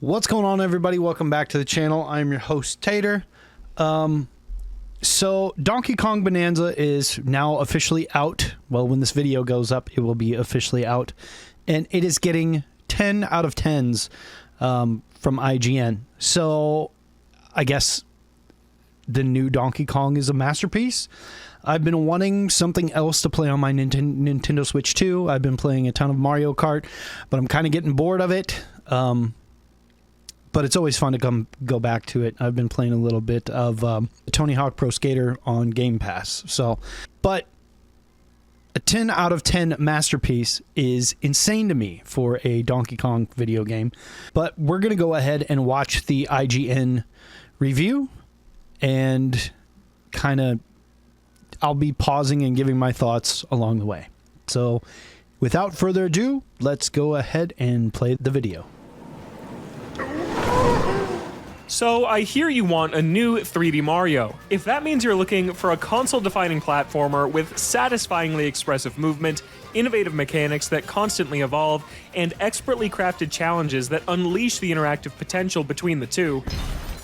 What's going on, everybody? Welcome back to the channel. I'm your host, Tater. So Donkey Kong Bananza is now officially out. Well, when this video goes up, it will be officially out. And it is getting 10 out of 10s from IGN. So I guess the new Donkey Kong is a masterpiece. I've been wanting something else to play on my Nintendo Switch too. I've been playing a ton of Mario Kart, but I'm kind of getting bored of it. But it's always fun to go back to it. I've been playing a little bit of Tony Hawk Pro Skater on Game Pass. But a 10 out of 10 masterpiece is insane to me for a Donkey Kong video game. But we're going to go ahead and watch the IGN review, and kind of I'll be pausing and giving my thoughts along the way. So without further ado, let's go ahead and play the video. So I hear you want a new 3D Mario. If that means you're looking for a console-defining platformer with satisfyingly expressive movement, innovative mechanics that constantly evolve, and expertly crafted challenges that unleash the interactive potential between the two,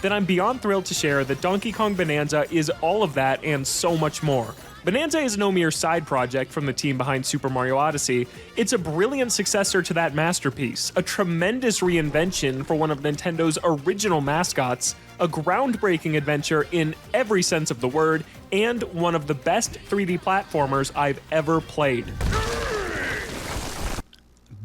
then I'm beyond thrilled to share that Donkey Kong Bananza is all of that and so much more. Bananza is no mere side project from the team behind Super Mario Odyssey. It's a brilliant successor to that masterpiece, a tremendous reinvention for one of Nintendo's original mascots, a groundbreaking adventure in every sense of the word, and one of the best 3D platformers I've ever played.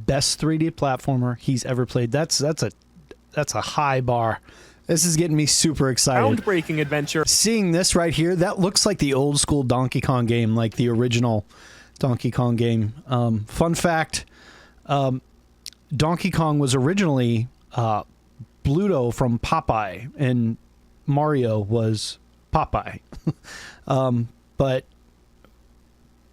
Best 3D platformer he's ever played. That's a high bar. This is getting me super excited. Groundbreaking adventure. Seeing this right here, that looks like the old school Donkey Kong game, like the original Donkey Kong game. Fun fact, Donkey Kong was originally Bluto from Popeye, and Mario was Popeye. But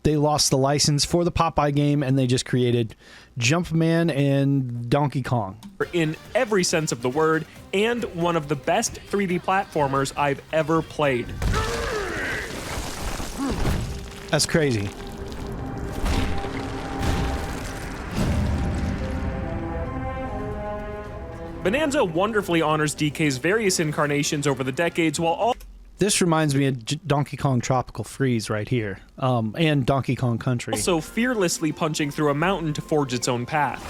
they lost the license for the Popeye game, and they just created Jumpman and Donkey Kong. In every sense of the word, and one of the best 3D platformers I've ever played. That's crazy. Bananza wonderfully honors DK's various incarnations over the decades while all... This reminds me of Donkey Kong Tropical Freeze right here, and Donkey Kong Country. Also fearlessly punching through a mountain to forge its own path.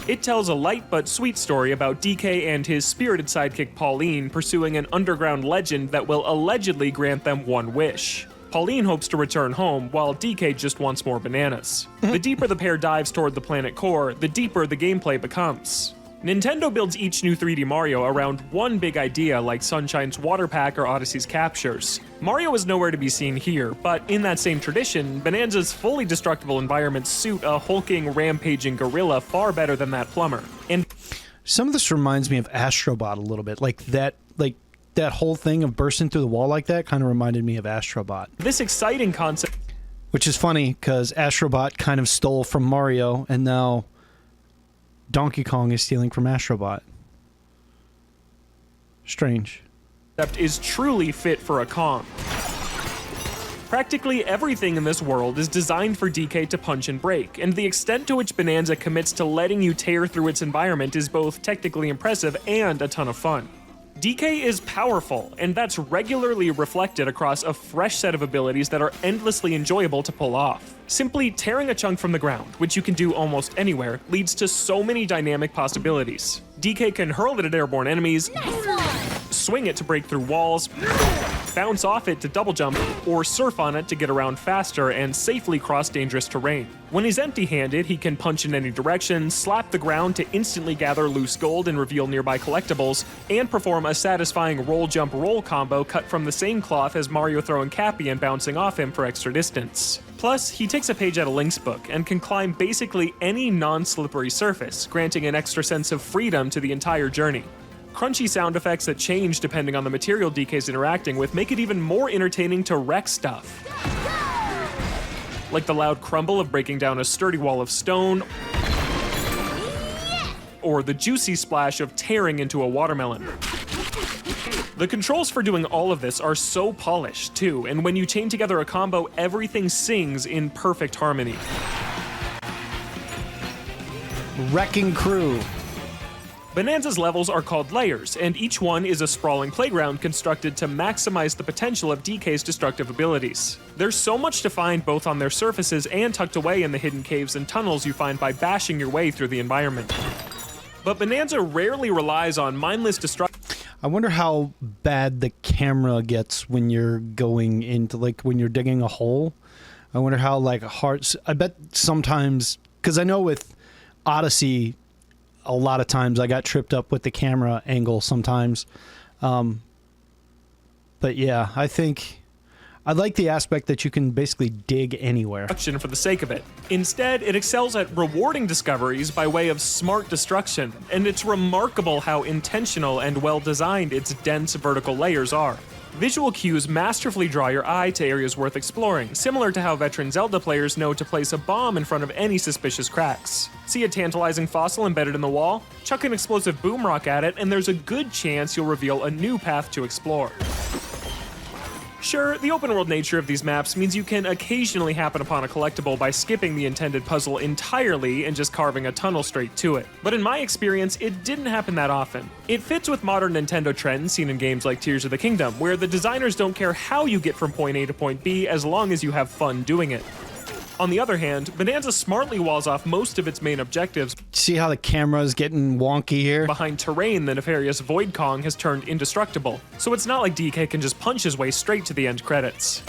It tells a light but sweet story about DK and his spirited sidekick Pauline pursuing an underground legend that will allegedly grant them one wish. Pauline hopes to return home, while DK just wants more bananas. The deeper the pair dives toward the planet core, the deeper the gameplay becomes. Nintendo builds each new 3D Mario around one big idea, like Sunshine's Water Pack or Odyssey's Captures. Mario is nowhere to be seen here, but in that same tradition, Bananza's fully destructible environments suit a hulking, rampaging gorilla far better than that plumber. And some of this reminds me of Astrobot a little bit, like that whole thing of bursting through the wall like that kind of reminded me of Astrobot. This exciting concept, which is funny because Astrobot kind of stole from Mario, and now Donkey Kong is stealing from Astrobot. Strange. is truly fit for a Kong. Practically everything in this world is designed for DK to punch and break, and the extent to which Bananza commits to letting you tear through its environment is both technically impressive and a ton of fun. DK is powerful, and that's regularly reflected across a fresh set of abilities that are endlessly enjoyable to pull off. Simply tearing a chunk from the ground, which you can do almost anywhere, leads to so many dynamic possibilities. DK can hurl it at airborne enemies, swing it to break through walls, bounce off it to double jump, or surf on it to get around faster and safely cross dangerous terrain. When he's empty-handed, he can punch in any direction, slap the ground to instantly gather loose gold and reveal nearby collectibles, and perform a satisfying roll-jump-roll combo cut from the same cloth as Mario throwing Cappy and bouncing off him for extra distance. Plus, he takes a page out of Link's book and can climb basically any non-slippery surface, granting an extra sense of freedom to the entire journey. Crunchy sound effects that change depending on the material DK's interacting with make it even more entertaining to wreck stuff. Like the loud crumble of breaking down a sturdy wall of stone, or the juicy splash of tearing into a watermelon. The controls for doing all of this are so polished, too, and when you chain together a combo, everything sings in perfect harmony. Wrecking Crew. Bananza's levels are called layers, and each one is a sprawling playground constructed to maximize the potential of DK's destructive abilities. There's so much to find both on their surfaces and tucked away in the hidden caves and tunnels you find by bashing your way through the environment. But Bananza rarely relies on mindless destruction. I wonder how bad the camera gets when you're going into, like, when you're digging a hole. I wonder how, like, hard... I bet sometimes... Because I know with Odyssey, a lot of times I got tripped up with the camera angle sometimes. But yeah, I think... I like the aspect that you can basically dig anywhere. For the sake of it. Instead, it excels at rewarding discoveries by way of smart destruction, and it's remarkable how intentional and well-designed its dense vertical layers are. Visual cues masterfully draw your eye to areas worth exploring, similar to how veteran Zelda players know to place a bomb in front of any suspicious cracks. See a tantalizing fossil embedded in the wall? Chuck an explosive boom rock at it, and there's a good chance you'll reveal a new path to explore. Sure, the open-world nature of these maps means you can occasionally happen upon a collectible by skipping the intended puzzle entirely and just carving a tunnel straight to it. But in my experience, it didn't happen that often. It fits with modern Nintendo trends seen in games like Tears of the Kingdom, where the designers don't care how you get from point A to point B as long as you have fun doing it. On the other hand, Bananza smartly walls off most of its main objectives. See how the camera's getting wonky here? Behind terrain the nefarious Void Kong has turned indestructible, so it's not like DK can just punch his way straight to the end credits.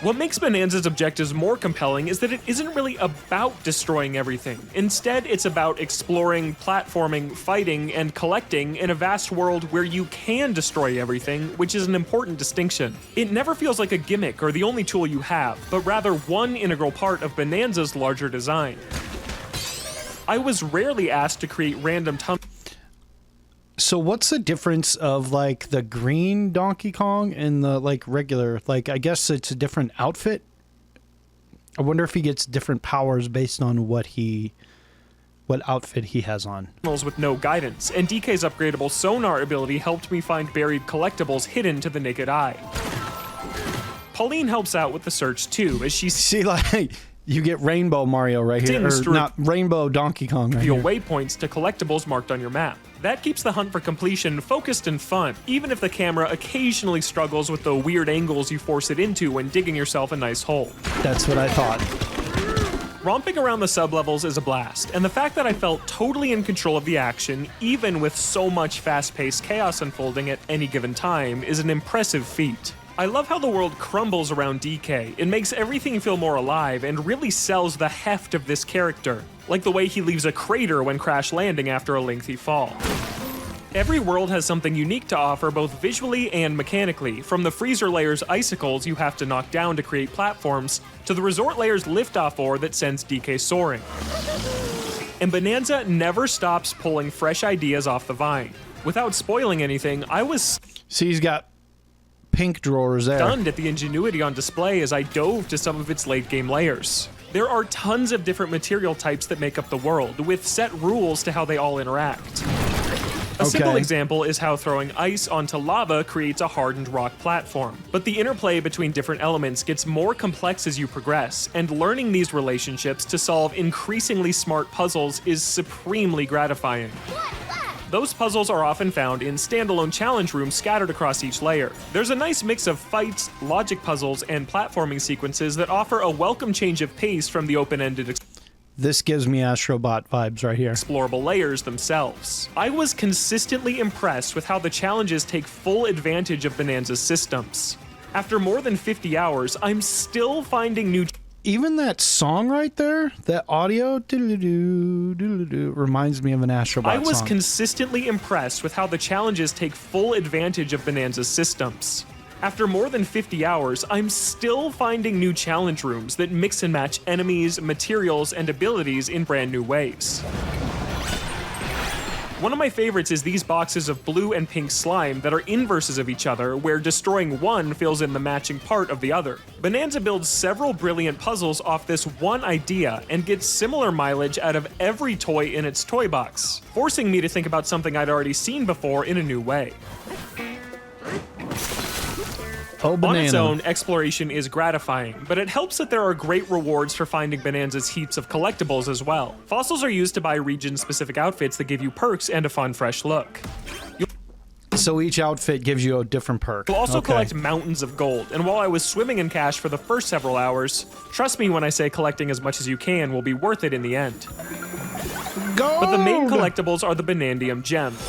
What makes Bananza's objectives more compelling is that it isn't really about destroying everything. Instead, it's about exploring, platforming, fighting, and collecting in a vast world where you can destroy everything, which is an important distinction. It never feels like a gimmick or the only tool you have, but rather one integral part of Bananza's larger design. I was rarely asked to create random tunnels. So what's the difference of, like, the green Donkey Kong and the, like, regular? Like, I guess it's a different outfit. I wonder if he gets different powers based on what outfit he has on. With no guidance, and DK's upgradable sonar ability helped me find buried collectibles hidden to the naked eye. Pauline helps out with the search too, as she See, like, you get Rainbow Mario right here, or not Rainbow Donkey Kong right here. Waypoints to collectibles marked on your map. That keeps the hunt for completion focused and fun, even if the camera occasionally struggles with the weird angles you force it into when digging yourself a nice hole. That's what I thought. Romping around the sublevels is a blast, and the fact that I felt totally in control of the action, even with so much fast-paced chaos unfolding at any given time, is an impressive feat. I love how the world crumbles around DK. It makes everything feel more alive and really sells the heft of this character, like the way he leaves a crater when crash landing after a lengthy fall. Every world has something unique to offer both visually and mechanically, from the freezer layer's icicles you have to knock down to create platforms, to the resort layer's liftoff ore that sends DK soaring. And Bananza never stops pulling fresh ideas off the vine. Without spoiling anything, I was See, he's got pink drawers there. stunned at the ingenuity on display as I dove to some of its late-game layers. There are tons of different material types that make up the world, with set rules to how they all interact. A simple example is how throwing ice onto lava creates a hardened rock platform. But the interplay between different elements gets more complex as you progress, and learning these relationships to solve increasingly smart puzzles is supremely gratifying. Those puzzles are often found in standalone challenge rooms scattered across each layer. There's a nice mix of fights, logic puzzles, and platforming sequences that offer a welcome change of pace from the open-ended This gives me Astrobot vibes right here. explorable layers themselves. I was consistently impressed with how the challenges take full advantage of Bananza's systems. After more than 50 hours, I'm still finding new Even that song right there, that audio, doodle-doo, doodle-doo, reminds me of an Astrobot I was song. consistently impressed with how the challenges take full advantage of Bananza's systems. After more than 50 hours, I'm still finding new challenge rooms that mix and match enemies, materials, and abilities in brand new ways. One of my favorites is these boxes of blue and pink slime that are inverses of each other, where destroying one fills in the matching part of the other. Bananza builds several brilliant puzzles off this one idea and gets similar mileage out of every toy in its toy box, forcing me to think about something I'd already seen before in a new way. Oh, banana. On its own, exploration is gratifying, but it helps that there are great rewards for finding Bananza's heaps of collectibles as well. Fossils are used to buy region-specific outfits that give you perks and a fun, fresh look. So each outfit gives you a different perk. You'll also collect mountains of gold, and while I was swimming in cash for the first several hours, trust me when I say collecting as much as you can will be worth it in the end. Gold! But the main collectibles are the Banandium gems,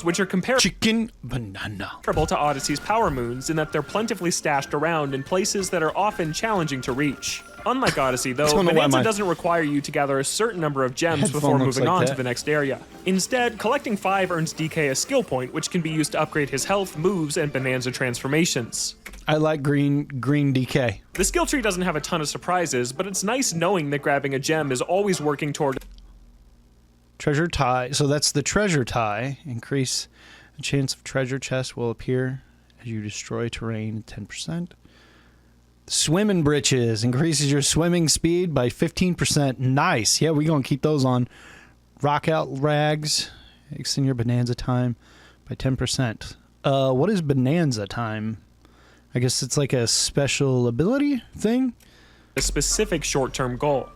which are Chicken banana. comparable to Odyssey's power moons in that they're plentifully stashed around in places that are often challenging to reach. Unlike Odyssey, though, Bananza doesn't require you to gather a certain number of gems before moving on to the next area. Instead, collecting 5 earns DK a skill point, which can be used to upgrade his health, moves, and Bananza transformations. I like green DK. The skill tree doesn't have a ton of surprises, but it's nice knowing that grabbing a gem is always working toward Treasure tie. So that's the treasure tie. Increase the chance of treasure chest will appear as you destroy terrain 10%. Swimming britches increases your swimming speed by 15%. Nice. Yeah, we're going to keep those on. Rock out rags. Extend your Bananza time by 10%. What is Bananza time? I guess it's like a special ability thing? a specific short-term goal.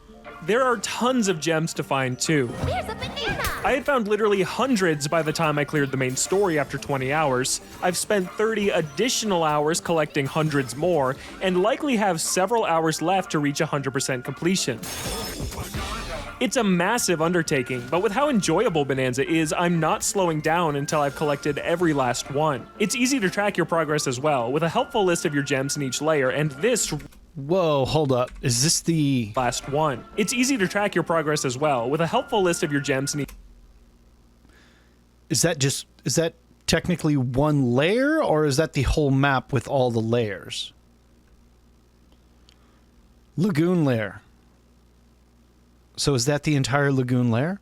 There are tons of gems to find too. There's a banana! I had found literally hundreds by the time I cleared the main story after 20 hours. I've spent 30 additional hours collecting hundreds more, and likely have several hours left to reach 100% completion. It's a massive undertaking, but with how enjoyable Bananza is, I'm not slowing down until I've collected every last one. It's easy to track your progress as well, with a helpful list of your gems in each layer, and this Whoa, hold up. Is this the... last one. It's easy to track your progress as well, with a helpful list of your gems in each... Is that technically one layer, or is that the whole map with all the layers? Lagoon layer. So is that the entire lagoon layer?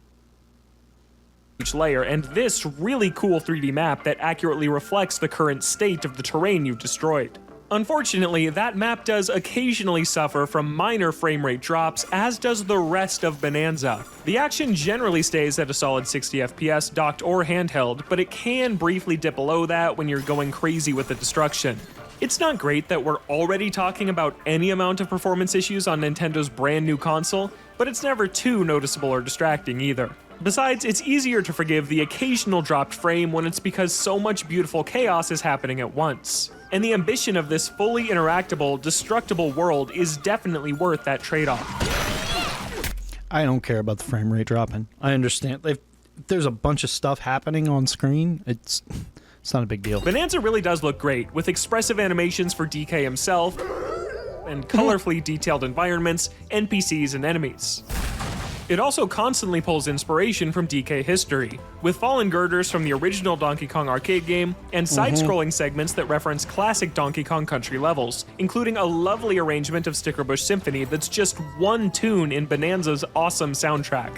each layer, and this really cool 3D map that accurately reflects the current state of the terrain you've destroyed. Unfortunately, that map does occasionally suffer from minor frame rate drops, as does the rest of Bananza. The action generally stays at a solid 60 FPS, docked or handheld, but it can briefly dip below that when you're going crazy with the destruction. It's not great that we're already talking about any amount of performance issues on Nintendo's brand new console, but it's never too noticeable or distracting either. Besides, it's easier to forgive the occasional dropped frame when it's because so much beautiful chaos is happening at once. And the ambition of this fully interactable, destructible world is definitely worth that trade-off. I don't care about the frame rate dropping. I understand. If there's a bunch of stuff happening on screen, it's not a big deal. Bananza really does look great, with expressive animations for DK himself, and colorfully detailed environments, NPCs, and enemies. It also constantly pulls inspiration from DK history, with fallen girders from the original Donkey Kong arcade game, and side-scrolling segments that reference classic Donkey Kong Country levels, including a lovely arrangement of Stickerbush Symphony that's just one tune in Bananza's awesome soundtrack.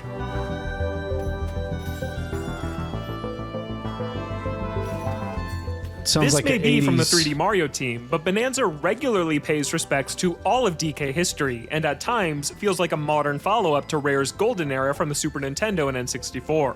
Sounds This like may an be 80s... from the 3D Mario team, but Bananza regularly pays respects to all of DK history, and at times feels like a modern follow-up to Rare's golden era from the Super Nintendo and N64.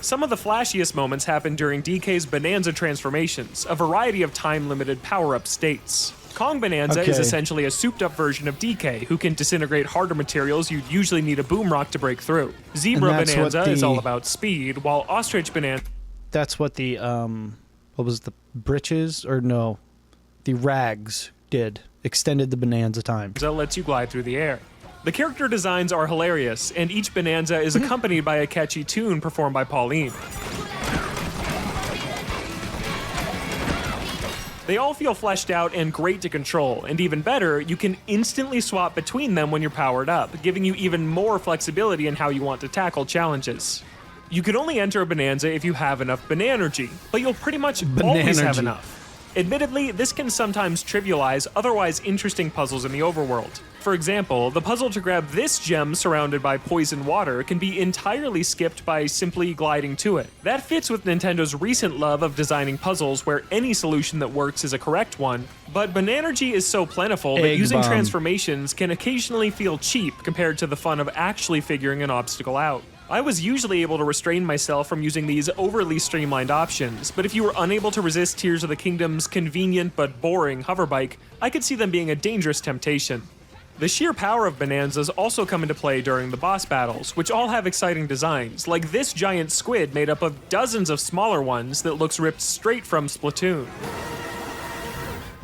Some of the flashiest moments happen during DK's Bananza transformations, a variety of time-limited power-up states. Kong Bananza is essentially a souped-up version of DK, who can disintegrate harder materials you'd usually need a boom rock to break through. Zebra Bananza is all about speed, while Ostrich Bananza... That's what the, what was the britches? Or no, the rags did. Extended the Bananza time. lets you glide through the air. The character designs are hilarious, and each Bananza is accompanied by a catchy tune performed by Pauline. They all feel fleshed out and great to control, and even better, you can instantly swap between them when you're powered up, giving you even more flexibility in how you want to tackle challenges. You can only enter a Bananza if you have enough Bananergy, but you'll pretty much always have enough. Admittedly, this can sometimes trivialize otherwise interesting puzzles in the overworld. For example, the puzzle to grab this gem surrounded by poison water can be entirely skipped by simply gliding to it. That fits with Nintendo's recent love of designing puzzles where any solution that works is a correct one, but Bananergy is so plentiful that using transformations can occasionally feel cheap compared to the fun of actually figuring an obstacle out. I was usually able to restrain myself from using these overly streamlined options, but if you were unable to resist Tears of the Kingdom's convenient but boring hoverbike, I could see them being a dangerous temptation. The sheer power of Bananzas also come into play during the boss battles, which all have exciting designs, like this giant squid made up of dozens of smaller ones that looks ripped straight from Splatoon.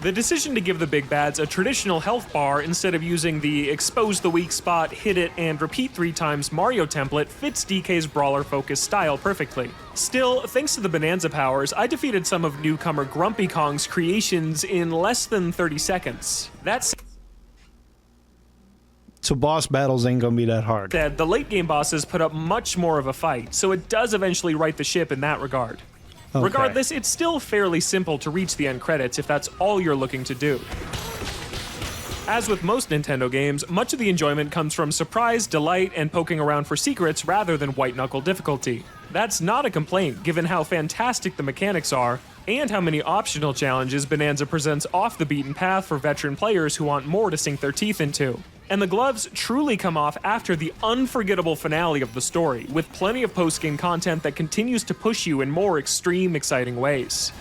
The decision to give the big bads a traditional health bar instead of using the expose the weak spot, hit it, and repeat 3 times Mario template fits DK's brawler-focused style perfectly. Still, thanks to the Bananza powers, I defeated some of newcomer Grumpy Kong's creations in less than 30 seconds. So boss battles ain't gonna be that hard. The late game bosses put up much more of a fight, so it does eventually right the ship in that regard. Okay. Regardless, it's still fairly simple to reach the end credits if that's all you're looking to do. As with most Nintendo games, much of the enjoyment comes from surprise, delight, and poking around for secrets rather than white-knuckle difficulty. That's not a complaint, given how fantastic the mechanics are, and how many optional challenges Bananza presents off the beaten path for veteran players who want more to sink their teeth into. And the gloves truly come off after the unforgettable finale of the story, with plenty of post-game content that continues to push you in more extreme, exciting ways.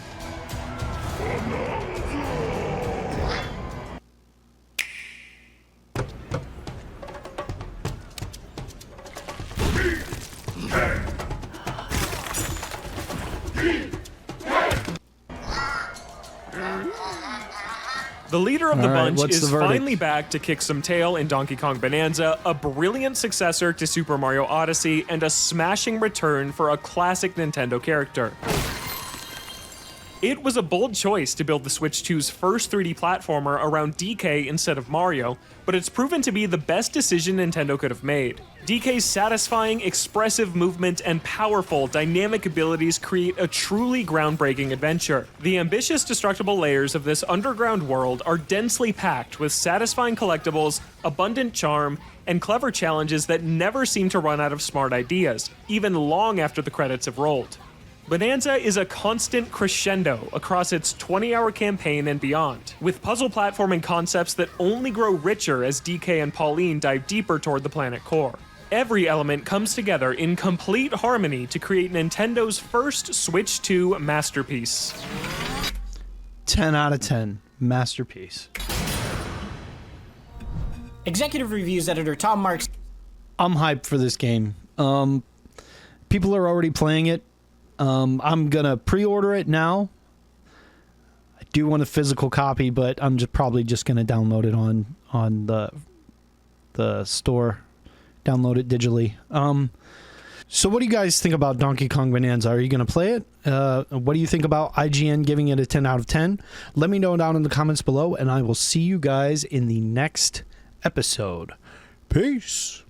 The leader of the bunch is finally back to kick some tail in Donkey Kong Bananza, a brilliant successor to Super Mario Odyssey, and a smashing return for a classic Nintendo character. It was a bold choice to build the Switch 2's first 3D platformer around DK instead of Mario, but it's proven to be the best decision Nintendo could have made. DK's satisfying, expressive movement and powerful, dynamic abilities create a truly groundbreaking adventure. The ambitious, destructible layers of this underground world are densely packed with satisfying collectibles, abundant charm, and clever challenges that never seem to run out of smart ideas, even long after the credits have rolled. Bananza is a constant crescendo across its 20-hour campaign and beyond, with puzzle platforming concepts that only grow richer as DK and Pauline dive deeper toward the planet core. Every element comes together in complete harmony to create Nintendo's first Switch 2 masterpiece. 10 out of 10. Masterpiece. Executive Reviews editor Tom Marks. I'm hyped for this game. People are already playing it. I'm gonna pre-order it now. I do want a physical copy, but I'm probably just gonna download it on the store. Download it digitally. So what do you guys think about Donkey Kong Bananza? Are you gonna play it? What do you think about IGN giving it a 10 out of 10? Let me know down in the comments below, and I will see you guys in the next episode. Peace.